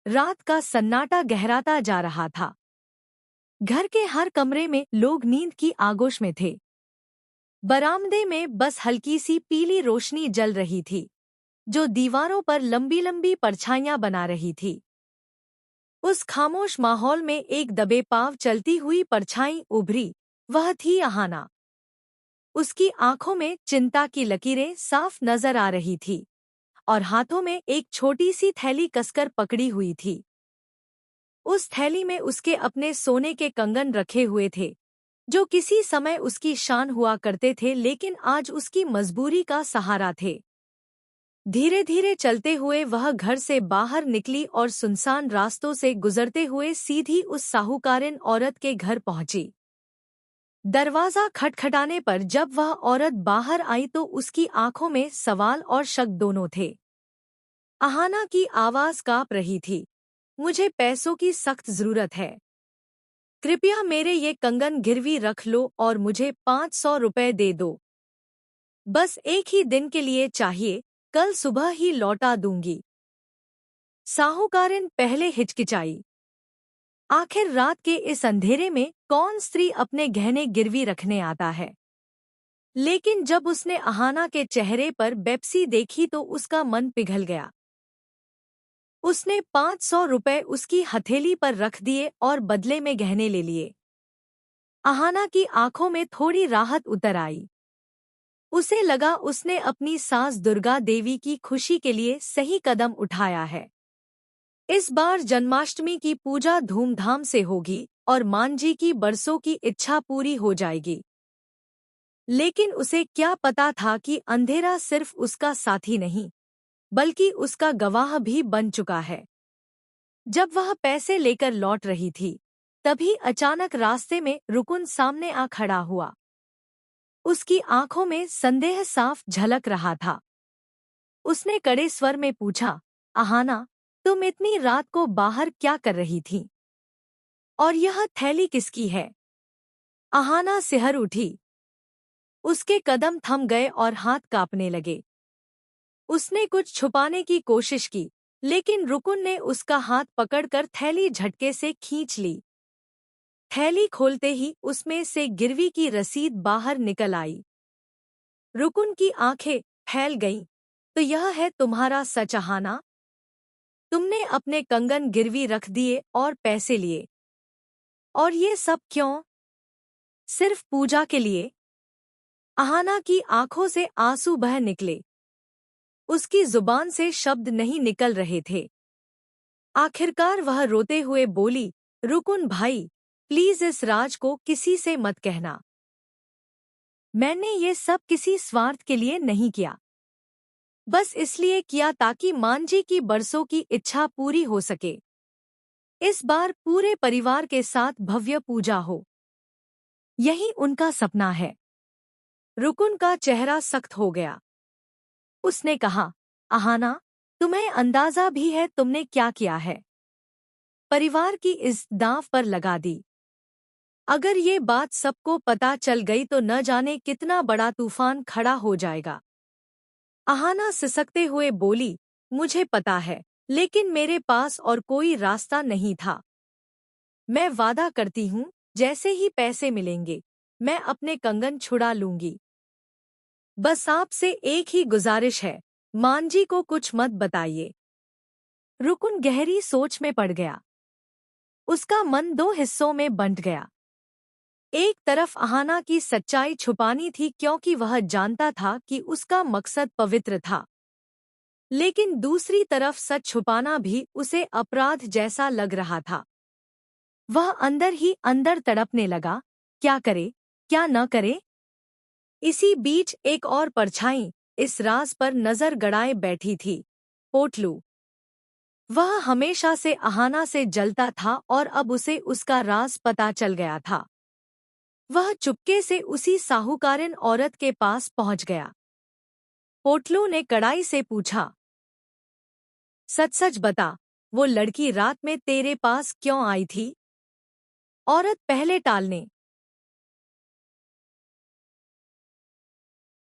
रात का सन्नाटा गहराता जा रहा था। घर के हर कमरे में लोग नींद की आगोश में थे। बरामदे में बस हल्की सी पीली रोशनी जल रही थी, जो दीवारों पर लंबी लंबी परछाइयां बना रही थी। उस खामोश माहौल में एक दबे पांव चलती हुई परछाई उभरी। वह थी अहाना। उसकी आंखों में चिंता की लकीरें साफ नजर आ रही थी और हाथों में एक छोटी सी थैली कसकर पकड़ी हुई थी। उस थैली में उसके अपने सोने के कंगन रखे हुए थे, जो किसी समय उसकी शान हुआ करते थे लेकिन आज उसकी मजबूरी का सहारा थे। धीरे धीरे चलते हुए वह घर से बाहर निकली और सुनसान रास्तों से गुजरते हुए सीधी उस साहूकारिन औरत के घर पहुंची। दरवाजा खटखटाने पर जब वह औरत बाहर आई तो उसकी आंखों में सवाल और शक दोनों थे। अहाना की आवाज कांप रही थी। मुझे पैसों की सख्त जरूरत है। कृपया मेरे ये कंगन गिरवी रख लो और मुझे 500 रुपए दे दो। बस एक ही दिन के लिए चाहिए, कल सुबह ही लौटा दूंगी। साहूकारिन पहले हिचकिचाई। आखिर रात के इस अंधेरे में कौन स्त्री अपने गहने गिरवी रखने आता है? लेकिन जब उसने अहाना के चेहरे पर बेपसी देखी तो उसका मन पिघल गया। उसने 500 रुपए उसकी हथेली पर रख दिए और बदले में गहने ले लिए। अहाना की आंखों में थोड़ी राहत उतर आई। उसे लगा उसने अपनी सास दुर्गा देवी की खुशी के लिए सही कदम उठाया है। इस बार जन्माष्टमी की पूजा धूमधाम से होगी और मांझी की बरसों की इच्छा पूरी हो जाएगी। लेकिन उसे क्या पता था कि अंधेरा सिर्फ उसका साथी नहीं, बल्कि उसका गवाह भी बन चुका है। जब वह पैसे लेकर लौट रही थी, तभी अचानक रास्ते में रुकुन सामने आ खड़ा हुआ। उसकी आंखों में संदेह साफ झलक रहा था। उसने कड़े स्वर में पूछा, अहाना, तुम इतनी रात को बाहर क्या कर रही थी? और यह थैली किसकी है? अहाना सिहर उठी। उसके कदम थम गए और हाथ कांपने लगे। उसने कुछ छुपाने की कोशिश की, लेकिन रुकुन ने उसका हाथ पकड़कर थैली झटके से खींच ली। थैली खोलते ही उसमें से गिरवी की रसीद बाहर निकल आई। रुकुन की आंखें फैल गईं। तो यह है तुम्हारा सच अहाना? तुमने अपने कंगन गिरवी रख दिए और पैसे लिए। और ये सब क्यों? सिर्फ पूजा के लिए? अहाना की आंखों से आंसू बह निकले। उसकी जुबान से शब्द नहीं निकल रहे थे। आखिरकार वह रोते हुए बोली, रुकुन भाई, प्लीज इस राज को किसी से मत कहना। मैंने ये सब किसी स्वार्थ के लिए नहीं किया। बस इसलिए किया ताकि मांझी की बरसों की इच्छा पूरी हो सके। इस बार पूरे परिवार के साथ भव्य पूजा हो। यही उनका सपना है। रुकुन का चेहरा सख्त हो गया। उसने कहा, अहाना, तुम्हें अंदाजा भी है तुमने क्या किया है? परिवार की इस दांव पर लगा दी। अगर ये बात सबको पता चल गई तो न जाने कितना बड़ा तूफान खड़ा हो जाएगा। अहाना सिसकते हुए बोली, मुझे पता है, लेकिन मेरे पास और कोई रास्ता नहीं था। मैं वादा करती हूँ, जैसे ही पैसे मिलेंगे, मैं अपने कंगन छुड़ा लूंगी। बस आपसे एक ही गुजारिश है, मांझी को कुछ मत बताइए। रुकुन गहरी सोच में पड़ गया। उसका मन दो हिस्सों में बंट गया। एक तरफ अहाना की सच्चाई छुपानी थी क्योंकि वह जानता था कि उसका मकसद पवित्र था, लेकिन दूसरी तरफ सच छुपाना भी उसे अपराध जैसा लग रहा था। वह अंदर ही अंदर तड़पने लगा, क्या करे, क्या न करे। इसी बीच एक और परछाई इस राज पर नजर गड़ाए बैठी थी, पोटलू। वह हमेशा से अहाना से जलता था और अब उसे उसका राज पता चल गया था। वह चुपके से उसी साहूकारिन औरत के पास पहुंच गया। पोटलू ने कड़ाई से पूछा, सच सच बता, वो लड़की रात में तेरे पास क्यों आई थी? औरत पहले टालने